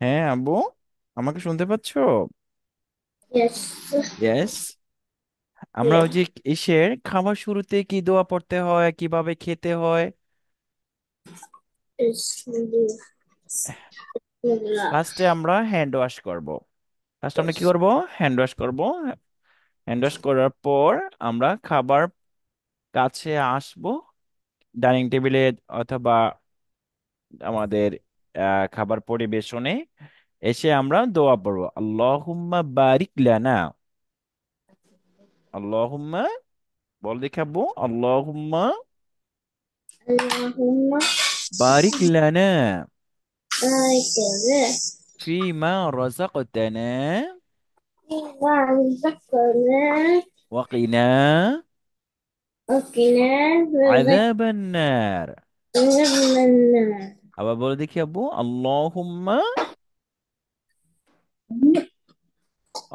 হ্যাঁ আব্বু, আমাকে শুনতে পাচ্ছো? Yes. ইয়েস। আমরা ওই Yeah. যে ইসের খাবার শুরুতে কি দোয়া পড়তে হয়, কিভাবে খেতে হয়। Bismillah. ফার্স্টে আমরা হ্যান্ড ওয়াশ করব। ফার্স্ট আমরা কি Yes. করব? হ্যান্ড ওয়াশ করব। হ্যান্ড ওয়াশ করার পর আমরা খাবার কাছে আসবো, ডাইনিং টেবিলে অথবা আমাদের খাবার পরিবেশনে এসে আমরা দোয়া পড়ব। আল্লাহুম্মা বারিক লানা। আল্লাহুম্মা, বল দেখাবো। আল্লাহুম্মা Allahumma বারিক লানা barik lana ফিমা রাযাকতানা wa rizqna ওয়াকিনা wa qina আযাবান নার। rizqna. আবার বলে দেখি আব্বু। আল্লাহুম্মা,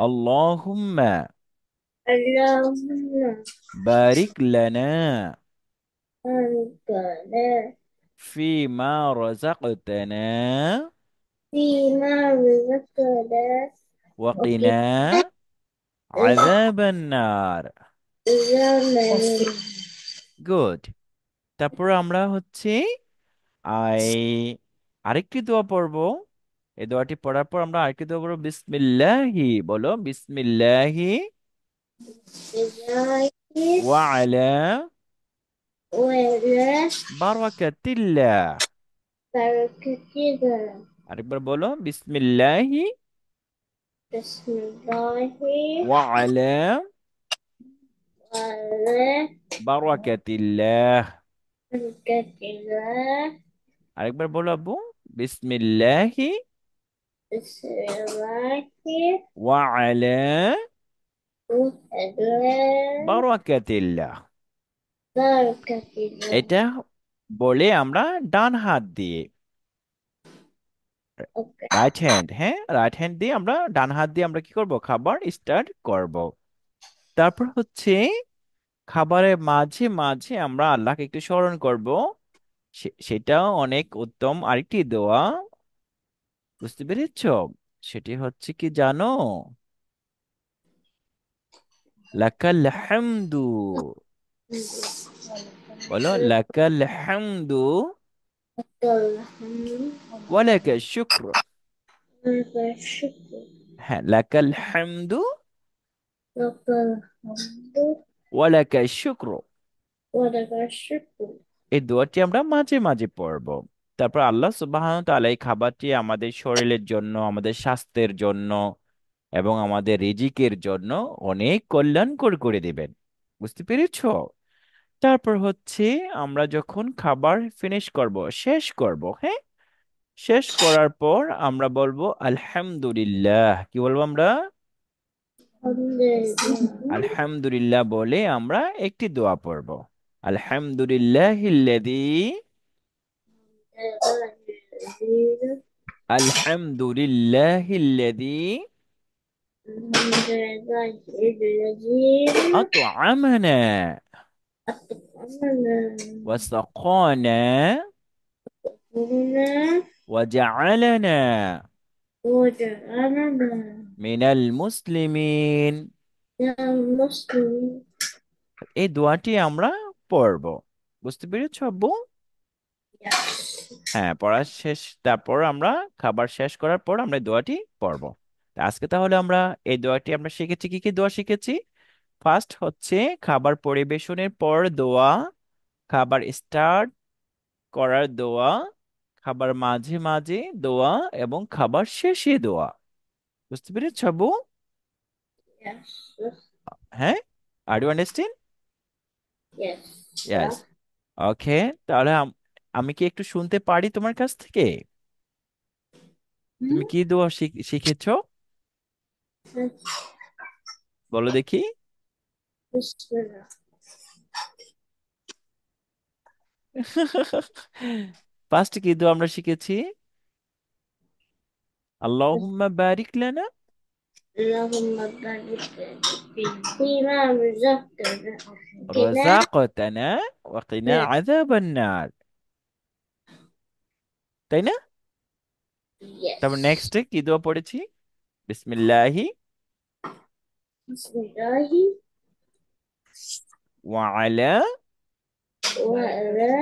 আল্লাহুম্মা Allahumma বারিক লানা barik lana ফিমা রাযাকতানা fima rizqna wa ওয়াকিনা qina আযাবান নার। rizqna. গুড। তারপর আমরা হচ্ছে আই আরেকটি দোয়া পড়ব। এই দোয়াটি পড়ার পর আমরা আরেকটি দোয়া পড়ব। বিসমিল্লাহি, বলো বিসমিল্লাহি Billahi ওয়া আলা wa la বারাকাতিল্লাহ। barakatiha. আরেকবার বলো বিসমিল্লাহি Bismillahi ওয়া আলা wa বারাকাতিল্লাহ। barakatiha. আরেকবার বলো আব্বু। বিসমিল্লাহি Bismillahi ওয়া আলা wa la বারাকাতিল্লাহ। barakatiha. এটা বলে আমরা ডান হাত দিয়ে, Okay. রাইট হ্যান্ড, হ্যাঁ রাইট হ্যান্ড দিয়ে আমরা ডান হাত দিয়ে আমরা কি করব? খাবার স্টার্ট করব। তারপর হচ্ছে খাবারের মাঝে মাঝে আমরা আল্লাহকে একটু স্মরণ করব। সেটাও অনেক উত্তম আরেকটি দোয়া। বুঝতে পেরেছ? সেটি হচ্ছে কি জানো? লাকাল হামদু, বলো লাকাল হামদু ওয়ালাকা শুক্র। হ্যাঁ, লাকাল হামদু ওয়ালাকা শুক্র। এই দোয়াটি আমরা মাঝে মাঝে পড়ব। তারপর আল্লাহ সুবহানাহু ওয়া তাআলা এই খাবারটি আমাদের শরীরের জন্য, আমাদের স্বাস্থ্যের জন্য এবং আমাদের রিজিকের জন্য অনেক কল্যাণকর করে দিবেন। বুঝতে পেরেছো? তারপর হচ্ছে আমরা যখন খাবার ফিনিশ করব, শেষ করব, হ্যাঁ, শেষ করার পর আমরা বলবো আলহামদুলিল্লাহ। কি বলবো আমরা? আলহামদুলিল্লাহ বলে আমরা একটি দোয়া পড়ব। আলহামদুলিল্লাহিল্লাযী, আলহামদুলিল্লাহিল্লাযী আত'আমানা ওয়াসাকানা ওয়াজআলানা মিনাল মুসলিমিন। এই দোয়াটি আমরা পড়ব। বুঝতে পেরেছো আব্বু? হ্যাঁ, পড়া শেষ। তারপর আমরা খাবার শেষ করার পর আমরা এই দোয়াটি পড়ব। তা আজকে তাহলে আমরা এই দোয়াটি আমরা শিখেছি। কি কি দোয়া শিখেছি? ফার্স্ট হচ্ছে খাবার পরিবেশনের পর দোয়া, খাবার স্টার্ট করার দোয়া, খাবার মাঝে মাঝে দোয়া এবং খাবার শেষে দোয়া। বুঝতে পেরেছো আব্বু? Yes. হ্যাঁ, are you understand? Yes. Yes. Okay. তাহলে আমি কি একটু শুনতে পারি তোমার কাছ থেকে? তুমি কি দোয়া শিখেছো? বলো দেখি। Bismillah. ফার্স্ট কি দোয়া আমরা শিখেছি? আল্লাহুম্মা বারিক লানা اللهم بارك فيما رزقتنا وقنا রাযাকতানা ওয়াকিনা আযাবান নার। তাই না? তারপর Yes. নেক্সট কি দোয়া পড়েছি? বিসমিল্লাহি Bismillahi ওয়া আলা wa ala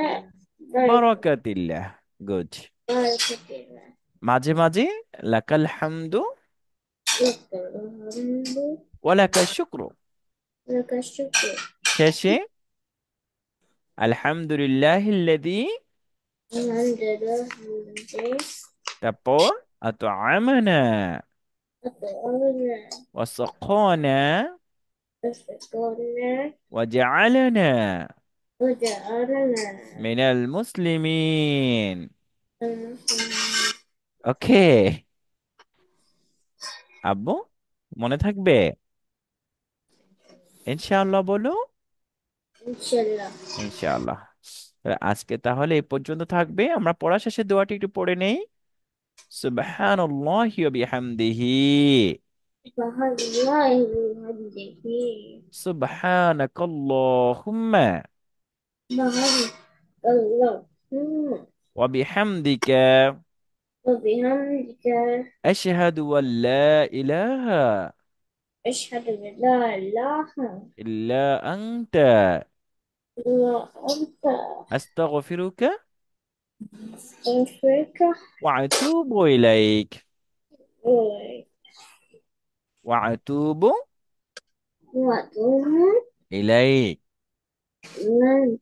বারাকাতিল্লাহ। গুড। barakatillah. মাঝে মাঝে লাকাল হামদু Lakal hamdu ওয়া লাকাশ শুকরু। lakal shukr. শেষে আলহামদুলিল্লাহিল্লাযী, Alhamdulillah hamdan তারপর আত'আমানা at'amana ওয়া সাকানা asqana ওয়া জাআলানা waja'alana মিনাল মুসলিমিন। al-muslimin. ওকে আব্বু, মনে থাকবে? ইনশাআল্লাহ বলো। Inshallah. ইনশাআল্লাহ। আজকে তাহলে এই পর্যন্ত থাকবে। আমরা পড়া শেষে দোয়াটি একটু পড়ে নেই। সুবহানাল্লাহি ওয়া বিহামদিহি, Subhanallahi bihamdihi. সুবহানাকাল্লাহুম্মা Subhanallahumma ওয়া বিহামদিকা wa bihamdika আশহাদু আল্লা ইলাহা ashhadu an la ilaha ইল্লা আনতা illa anta আস্তাগফিরুকা astaghfiruka ওয়া আতুবু ইলাইক wa ওয়া আতুবু atubu ইলাইক। ilaik.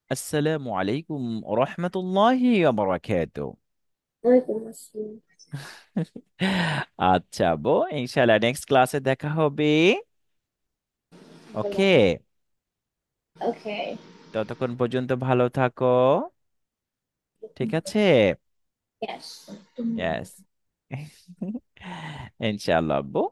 আসসালামু আলাইকুম ওয়া রাহমাতুল্লাহি ওয়া বারাকাতুহু। Waalaikumsalam. আচ্ছা বো, ইনশাআল্লাহ নেক্সট ক্লাসে দেখা হবে। ওকে, Okay. ততক্ষণ পর্যন্ত ভালো থাকো। ঠিক আছে? Yes. ইয়েস। ইনশাআল্লাহ আব্বু।